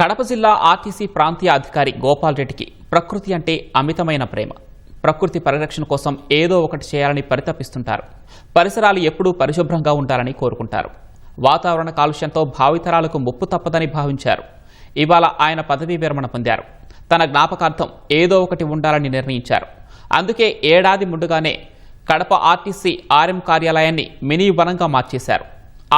కడప జిల్లా ఆర్టీసీ ప్రాంతీయ అధికారి గోపాల్ రెడ్డికి ప్రకృతి అంటే అమితమైన ప్రేమ. ప్రకృతి పరిరక్షణ కోసం ఏదో ఒకటి చేయాలని పరితపిస్తుంటారు. పరిసరాలు ఎప్పుడూ పరిశుభ్రంగా ఉండాలని కోరుకుంటారు. వాతావరణ కాలుష్యంతో భావితరాలకు ముప్పు తప్పదని భావించారు. ఇవాళ ఆయన పదవీ విరమణ పొందారు. తన జ్ఞాపకార్థం ఏదో ఒకటి ఉండాలని నిర్ణయించారు. అందుకే ఏడాది ముందుగానే కడప ఆర్టీసీ ఆర్ఎం కార్యాలయాన్ని మినీ వనంగా మార్చేశారు.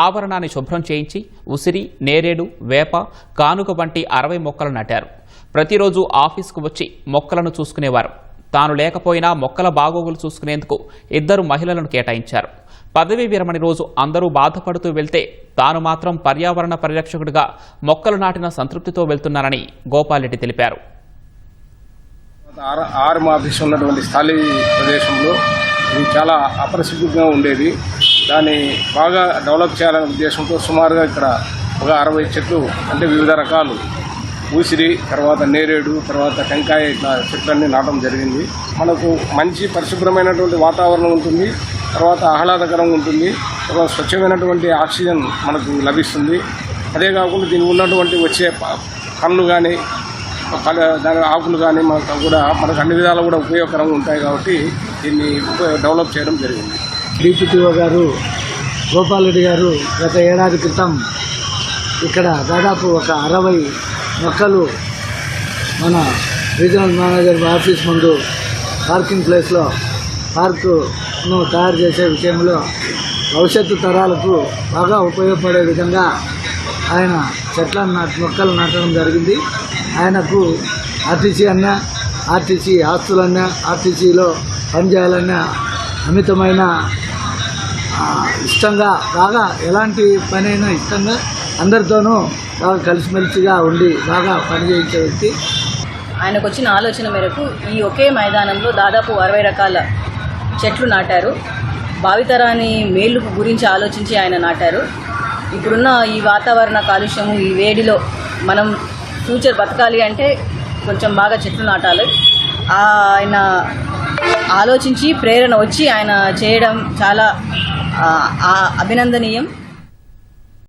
ఆవరణాన్ని శుభ్రం చేయించి ఉసిరి, నేరేడు, వేప, కానుక వంటి 60 మొక్కలు నాటారు. ప్రతిరోజు ఆఫీసుకు వచ్చి మొక్కలను చూసుకునేవారు. తాను లేకపోయినా మొక్కల బాగోగులు చూసుకునేందుకు 2 మహిళలను కేటాయించారు. పదవీ విరమణ రోజు అందరూ బాధపడుతూ వెళ్తే తాను మాత్రం పర్యావరణ పరిరక్షకుడిగా మొక్కలు నాటిన సంతృప్తితో వెళ్తున్నారని గోపాల్ రెడ్డి తెలిపారు. ఆర్ఎం ఆఫీస్ ఉన్నటువంటి స్థాయి ప్రదేశంలో ఇది చాలా అపరిశుభ్రంగా ఉండేది. దాన్ని బాగా డెవలప్ చేయాలనే ఉద్దేశంతో సుమారుగా ఇక్కడ ఒక 60 చెట్లు, అంటే వివిధ రకాలు ఊసిరి, తర్వాత నేరేడు, తర్వాత టెంకాయ, ఇట్లా చెట్లన్నీ నాటడం జరిగింది. మనకు మంచి పరిశుభ్రమైనటువంటి వాతావరణం ఉంటుంది, తర్వాత ఆహ్లాదకరంగా ఉంటుంది, తర్వాత స్వచ్ఛమైనటువంటి ఆక్సిజన్ మనకు లభిస్తుంది. అదే కాకుండా దీనికి ఉన్నటువంటి వచ్చే పండ్లు కానీ దాని ఆకులు కానీ మనకు అన్ని విధాలు కూడా ఉపయోగకరంగా ఉంటాయి. కాబట్టి దీన్ని డెవలప్ చేయడం జరిగింది. డిపిటిఓ గారు గోపాల్ రెడ్డి గారు గత ఏడాది క్రితం ఇక్కడ దాదాపు ఒక 60 మొక్కలు మన రీజనల్ మేనేజర్ ఆఫీస్ ముందు పార్కింగ్ ప్లేస్లో పార్కును తయారు చేసే విషయంలో భవిష్యత్తు తరాలకు బాగా ఉపయోగపడే విధంగా ఆయన మొక్కలు నాటడం జరిగింది. ఆయనకు ఆర్టీసీ అన్నా, ఆర్టీసీ ఆస్తులన్నా, ఆర్టీసీలో పనిచేయాలన్నా అమితమైన ఇష్టంగా, బాగా ఎలాంటి పనైనా ఇష్టంగా అందరితోనూ బాగా కలిసిమెలిసిగా ఉండి బాగా పనిచేయించే వ్యక్తి. ఆయనకు వచ్చిన ఆలోచన మేరకు ఈ ఒకే మైదానంలో దాదాపు 60 రకాల చెట్లు నాటారు. భావితరాన్ని మేలు గురించి ఆలోచించి ఆయన నాటారు. ఇప్పుడున్న ఈ వాతావరణ కాలుష్యము, ఈ వేడిలో మనం ఫ్యూచర్ బతకాలి అంటే కొంచెం బాగా చెట్లు నాటాలి. ఆయన ఆలోచించి ప్రేరణ వచ్చి ఆయన చేయడం చాలా అభినందనీయం.